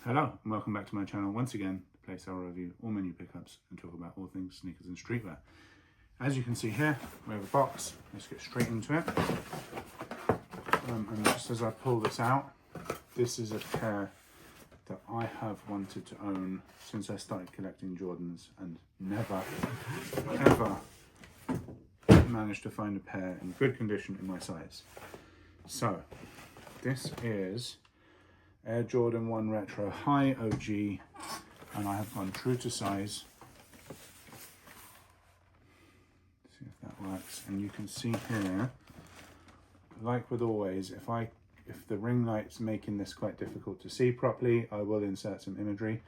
Hello and welcome back to my channel once again, the place I'll review all my new pickups and talk about all things sneakers and streetwear. As you can see here, we have a box. Let's get straight into it. And just as I pull this out, this is a pair that I have wanted to own since I started collecting Jordans and never, ever managed to find a pair in good condition in my size. So, this is Air Jordan 1 Retro High OG, and I have gone true to size. See if that works. And you can see here, like with always, if the ring light's making this quite difficult to see properly, I will insert some imagery.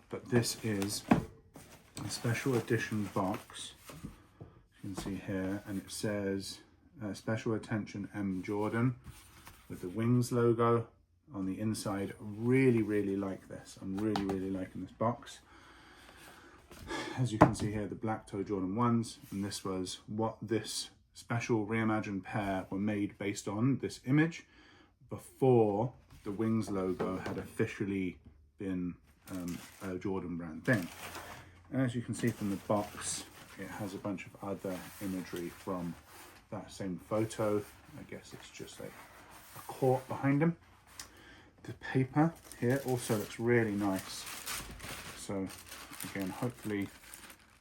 But this is a special edition box, you can see here, and it says Special Attention M Jordan with the Wings logo on the inside. Really like this. I'm really liking this box. As you can see here, the black toe Jordan 1s, and this was what this special reimagined pair were made based on, this image, before the Wings logo had officially been a Jordan brand thing. And as you can see from the box, it has a bunch of other imagery from that same photo. I guess it's just like a court behind him. The paper here also looks really nice. So again, hopefully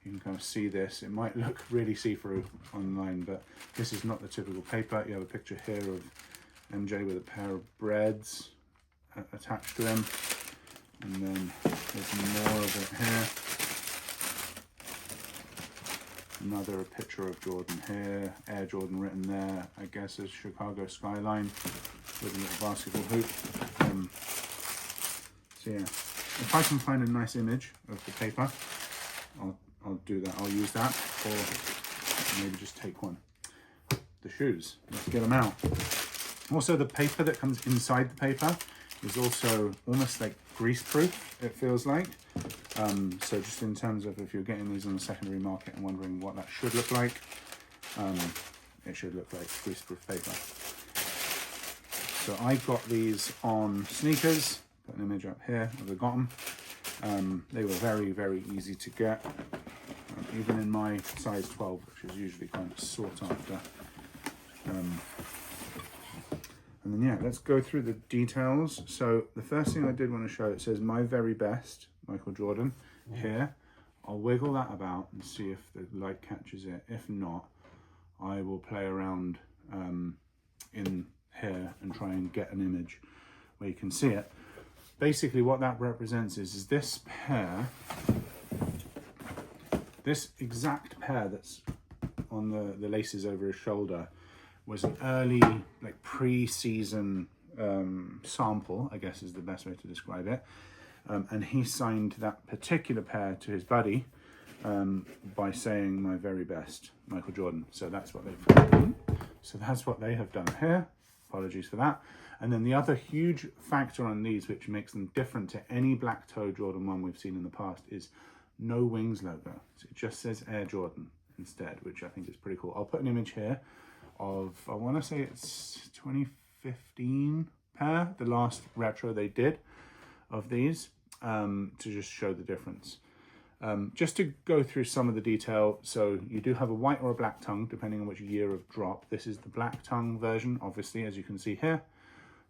you can kind of see this. It might look really see-through online, but this is not the typical paper. You have a picture here of MJ with a pair of breads attached to him. And then there's more of it here. Another picture of Jordan here, Air Jordan written there. I guess a Chicago skyline with a little basketball hoop. So yeah, if I can find a nice image of the paper, I'll do that. I'll use that, or maybe just take one. The shoes, let's get them out. Also, the paper that comes inside the paper is also almost like grease-proof, it feels like. So just in terms of if you're getting these on the secondary market and wondering what that should look like, it should look like grease-proof paper. So I got these on sneakers. Put an image up here of the got them. They were very easy to get, even in my size 12, which is usually kind of sought after. And then yeah, let's go through the details. So the first thing I did want to show, it says my very best, Michael Jordan, here. I'll wiggle that about and see if the light catches it. If not, I will play around in here and try and get an image where you can see it. Basically what that represents is this pair, this exact pair that's on the laces over his shoulder, was an early, like pre-season sample, I guess is the best way to describe it. And he signed that particular pair to his buddy by saying my very best, Michael Jordan. So that's what they've done. So that's what they have done here. Apologies for that. And then the other huge factor on these, which makes them different to any black toe Jordan 1 we've seen in the past, is no Wings logo. So it just says Air Jordan instead, which I think is pretty cool. I'll put an image here of, I want to say it's 2015 pair, the last retro they did of these, to just show the difference. Just to go through some of the detail, so you do have a white or a black tongue, depending on which year of drop. This is the black tongue version, obviously, as you can see here.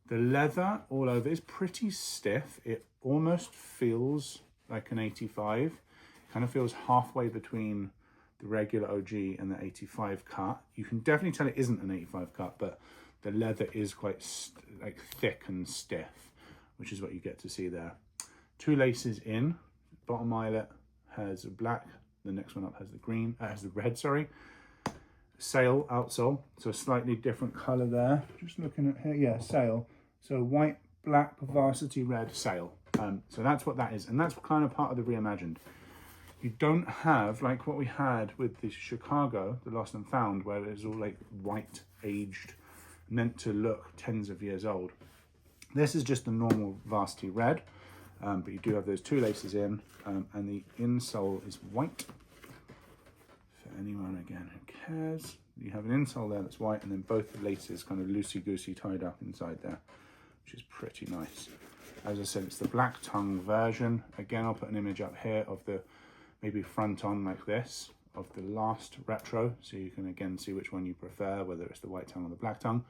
The leather all over is pretty stiff. It almost feels like an 85. It kind of feels halfway between the regular OG and the 85 cut. You can definitely tell it isn't an 85 cut, but the leather is quite like thick and stiff, which is what you get to see there. Two laces in, bottom eyelet has a black, the next one up has the green, has the red, sorry. Sail outsole, so a slightly different color there. Just looking at here, yeah, sail. So white, black, varsity red sail. So that's what that is, and that's kind of part of the Reimagined. You don't have, like what we had with the Chicago, the Lost and Found, where it's all like white, aged, meant to look tens of years old. This is just the normal varsity red, but you do have those two laces in, and the insole is white. For anyone, again, who cares, you have an insole there that's white, and then both the laces kind of loosey-goosey tied up inside there, which is pretty nice. As I said, it's the black tongue version. Again, I'll put an image up here of the maybe front on like this of the last retro, so you can again see which one you prefer, whether it's the white tongue or the black tongue.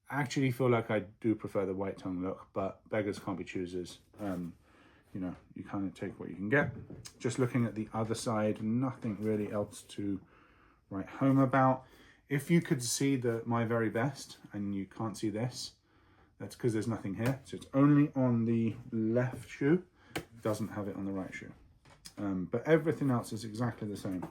I actually feel like I do prefer the white tongue look, but beggars can't be choosers. You know, you kind of take what you can get. Just looking at the other side, nothing really else to write home about. If you could see my very best and you can't see this, that's because there's nothing here. So it's only on the left shoe, it doesn't have it on the right shoe. But everything else is exactly the same.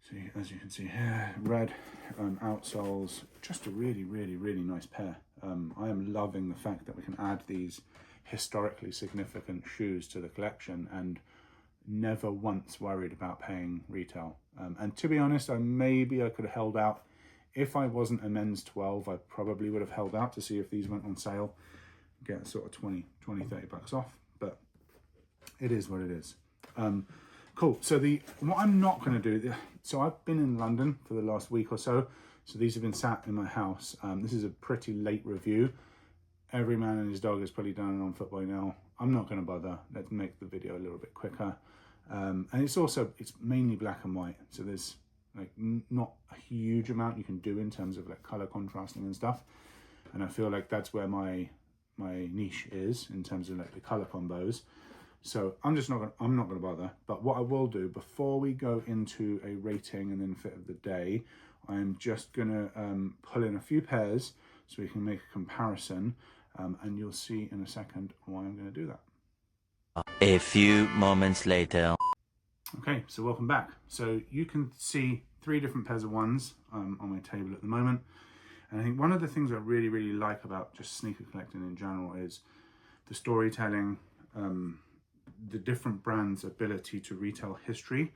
So as you can see here, red outsoles, just a really, really, really nice pair. I am loving the fact that we can add these historically significant shoes to the collection and never once worried about paying retail. And to be honest, maybe I could have held out. If I wasn't a men's 12, I probably would have held out to see if these went on sale, get sort of 20, 30 bucks off, but it is what it is. Cool, so what I'm not gonna do, so I've been in London for the last week or so these have been sat in my house. This is a pretty late review. Every man and his dog is probably done it on foot by now. I'm not gonna bother, let's make the video a little bit quicker. And it's mainly black and white, so there's like not a huge amount you can do in terms of like color contrasting and stuff, and I feel like that's where my niche is in terms of like the color combos. So I'm not gonna bother. But what I will do before we go into a rating and then fit of the day, I'm just gonna pull in a few pairs so we can make a comparison, and you'll see in a second why I'm gonna do that. A few moments later. Okay, so welcome back. So you can see 3 different pairs of ones on my table at the moment. And I think one of the things I really, really like about just sneaker collecting in general is the storytelling, the different brands' ability to retell history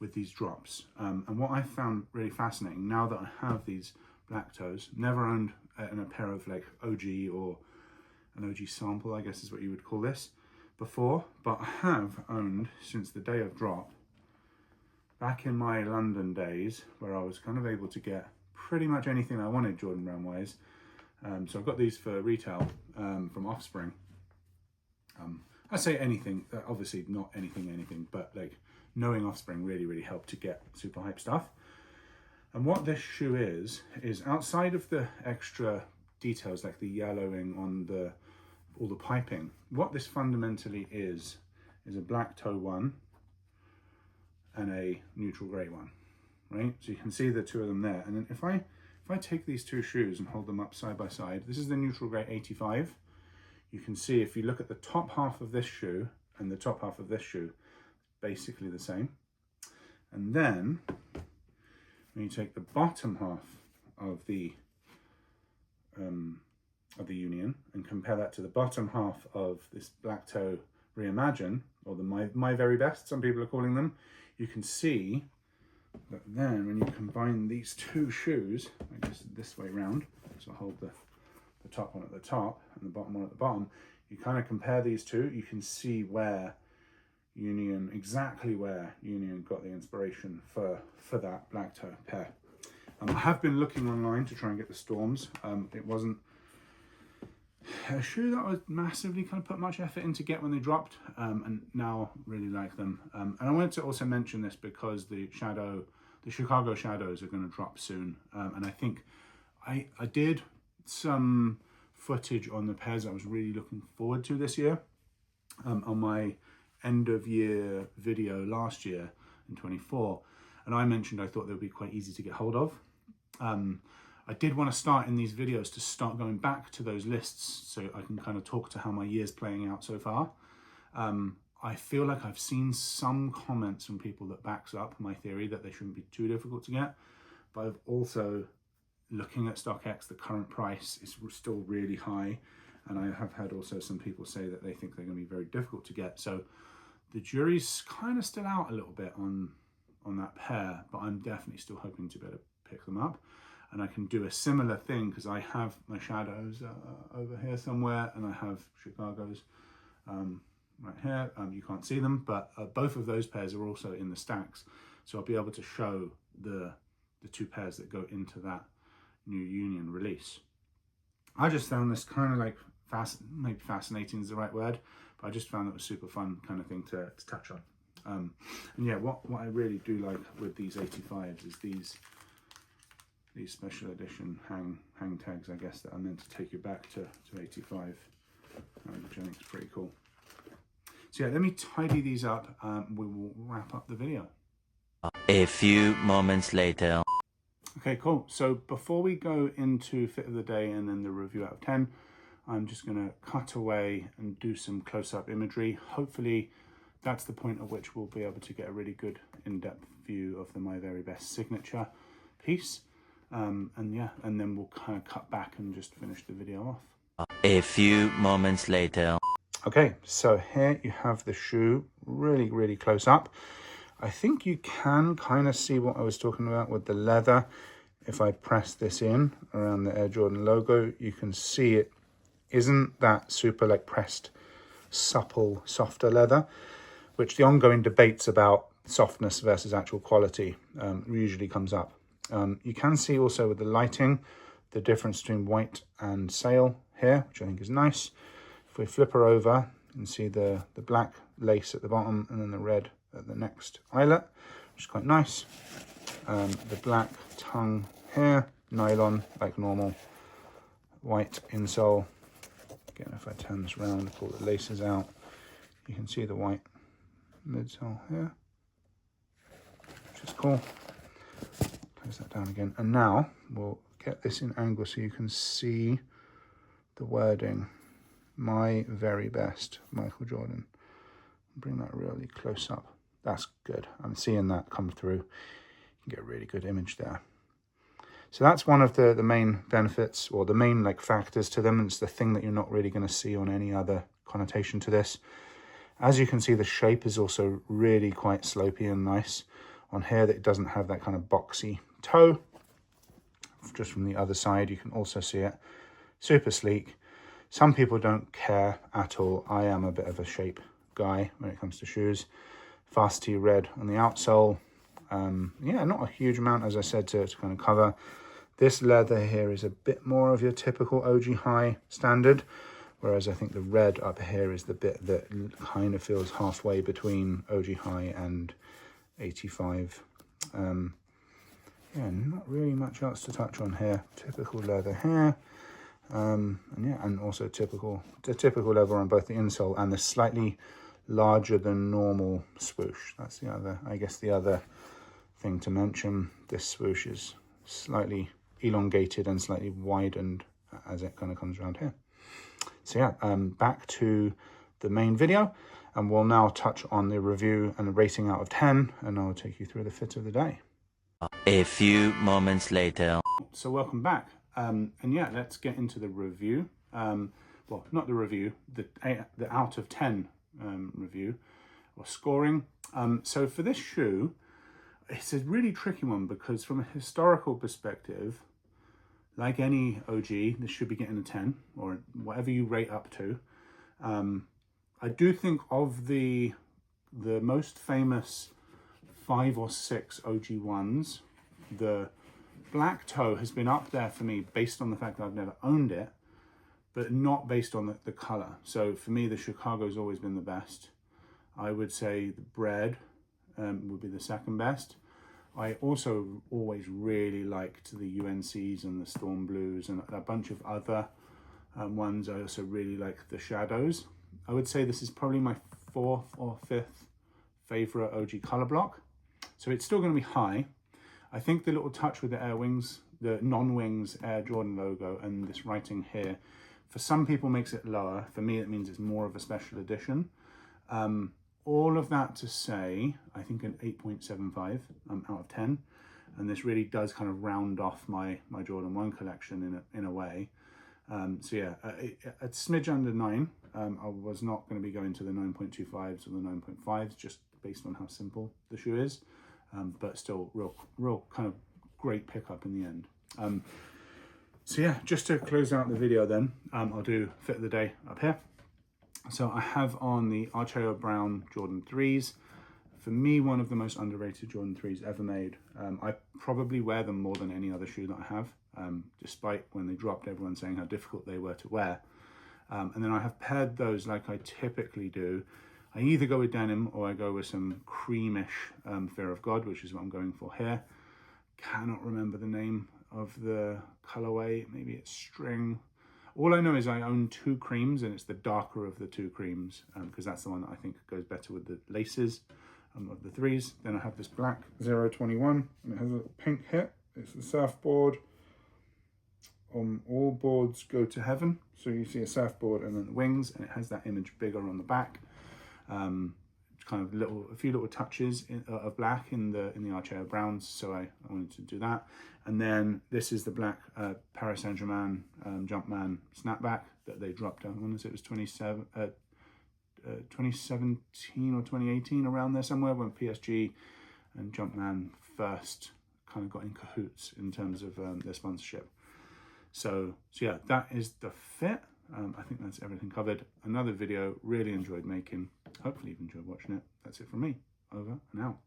with these drops. And what I found really fascinating, now that I have these black toes, never owned a pair of like OG or an OG sample, I guess is what you would call this, before, but I have owned since the day of drop, back in my London days where I was kind of able to get pretty much anything I wanted Jordan Brand wise. So I've got these for retail from Offspring. I say anything, obviously not anything, but like knowing Offspring really, really helped to get super hype stuff. And what this shoe is outside of the extra details like the yellowing on all the piping, what this fundamentally is a black toe one and a neutral grey one, right? So you can see the two of them there. And then if I take these two shoes and hold them up side by side, this is the neutral grey 85. You can see if you look at the top half of this shoe and the top half of this shoe, basically the same. And then when you take the bottom half of the Union and compare that to the bottom half of this black toe Reimagined, or the my very best, some people are calling them, you can see that then when you combine these two shoes, I guess this way round, so I'll hold the top one at the top and the bottom one at the bottom, you kind of compare these two, you can see exactly where Union got the inspiration for that black toe pair. I have been looking online to try and get the Storms. It wasn't a shoe that I was massively kind of put much effort in to get when they dropped, and now really like them. And I wanted to also mention this because the Chicago Shadows are going to drop soon, and I think I did some footage on the pairs I was really looking forward to this year on my end of year video last year in 24, and I mentioned I thought they would be quite easy to get hold of. I did want to start in these videos to start going back to those lists so I can kind of talk to how my year's playing out so far. I feel like I've seen some comments from people that backs up my theory that they shouldn't be too difficult to get, but I've also, looking at StockX, the current price is still really high, and I have had also some people say that they think they're going to be very difficult to get. So the jury's kind of still out a little bit on that pair, but I'm definitely still hoping to be able to pick them up. And I can do a similar thing because I have my Shadows over here somewhere, and I have Chicago's right here. You can't see them, but both of those pairs are also in the stacks, so I'll be able to show the two pairs that go into that new Union release. I just found this kind of like maybe fascinating is the right word, but I just found it was super fun kind of thing to touch on. And yeah, what I really do like with these 85s is these special edition hang tags, I guess, that are meant to take you back to 85, which I think is pretty cool. So yeah, let me tidy these up. We will wrap up the video. A few moments later. Okay, cool. So before we go into fit of the day and then the review out of 10, I'm just going to cut away and do some close-up imagery. Hopefully that's the point at which we'll be able to get a really good in-depth view of the My Very Best signature piece. And then we'll kind of cut back and just finish the video off. A few moments later. Okay, so here you have the shoe really, really close up. I think you can kind of see what I was talking about with the leather. If I press this in around the Air Jordan logo, you can see it isn't that super like pressed, supple, softer leather, which the ongoing debates about softness versus actual quality usually comes up. You can see also with the lighting, the difference between white and sail here, which I think is nice. If we flip her over, you can see the black lace at the bottom and then the red at the next eyelet, which is quite nice. The black tongue here, nylon like normal, white insole. Again, if I turn this around, pull the laces out, you can see the white midsole here, which is cool. Close that down again. And now we'll get this in angle so you can see the wording. My Very Best, Michael Jordan. Bring that really close up. That's good. I'm seeing that come through. You can get a really good image there. So that's one of the main benefits, or the main like factors to them. It's the thing that you're not really going to see on any other connotation to this. As you can see, the shape is also really quite slopey and nice on here, that it doesn't have that kind of boxy toe. Just from the other side, you can also see it. Super sleek. Some people don't care at all. I am a bit of a shape guy when it comes to shoes. Varsity red on the outsole. Yeah, not a huge amount, as I said, to kind of cover. This leather here is a bit more of your typical OG High standard, whereas I think the red up here is the bit that kind of feels halfway between OG High and 85. Yeah, not really much else to touch on here. Typical leather here. And also the typical leather on both the insole and the slightly larger than normal swoosh. That's the other, I guess, the other thing to mention. This swoosh is slightly elongated and slightly widened as it kind of comes around here. So yeah, back to the main video, and we'll now touch on the review and the rating out of 10, and I'll take you through the fit of the day. A few moments later. So welcome back. And yeah, let's get into the review. Well, not the review, the out of 10 review or scoring. So for this shoe, it's a really tricky one because from a historical perspective, like any OG, this should be getting a 10 or whatever you rate up to. I do think of the most famous 5 or 6 OG ones, the black toe has been up there for me based on the fact that I've never owned it, but not based on the color. So for me, the Chicago's always been the best. I would say the bread would be the second best. I also always really liked the UNCs and the Storm Blues and a bunch of other ones. I also really like the Shadows. I would say this is probably my 4th or 5th favorite OG color block. So it's still going to be high. I think the little touch with the Air Wings, the non-wings Air Jordan logo and this writing here, for some people makes it lower. For me, it means it's more of a special edition. All of that to say, I think an 8.75 out of 10. And this really does kind of round off my Jordan 1 collection in a way. So yeah, a smidge under 9. I was not going to be going to the 9.25s or the 9.5s just based on how simple the shoe is. But still real kind of great pickup in the end. So yeah, just to close out the video then, I'll do fit of the day up here. So I have on the Archeo Brown Jordan 3s. For me, one of the most underrated Jordan 3s ever made. I probably wear them more than any other shoe that I have, despite when they dropped, everyone saying how difficult they were to wear. And then I have paired those like I typically do. I either go with denim or I go with some creamish Fear of God, which is what I'm going for here. Cannot remember the name of the colorway. Maybe it's string. All I know is I own 2 creams, and it's the darker of the 2 creams because that's the one that I think goes better with the laces of the 3s. Then I have this black 021, and it has a pink hit. It's the surfboard. All boards go to heaven. So you see a surfboard and then the wings, and it has that image bigger on the back. Kind of a few little touches of black in the Archeo browns, so I wanted to do that. And then this is the black Paris Saint-Germain Jumpman snapback that they dropped. I want to say it was 2017 or 2018, around there somewhere, when PSG and Jumpman first kind of got in cahoots in terms of their sponsorship. So yeah, that is the fit. I think that's everything covered. Another video, really enjoyed making. Hopefully you've enjoyed watching it. That's it from me. Over and out.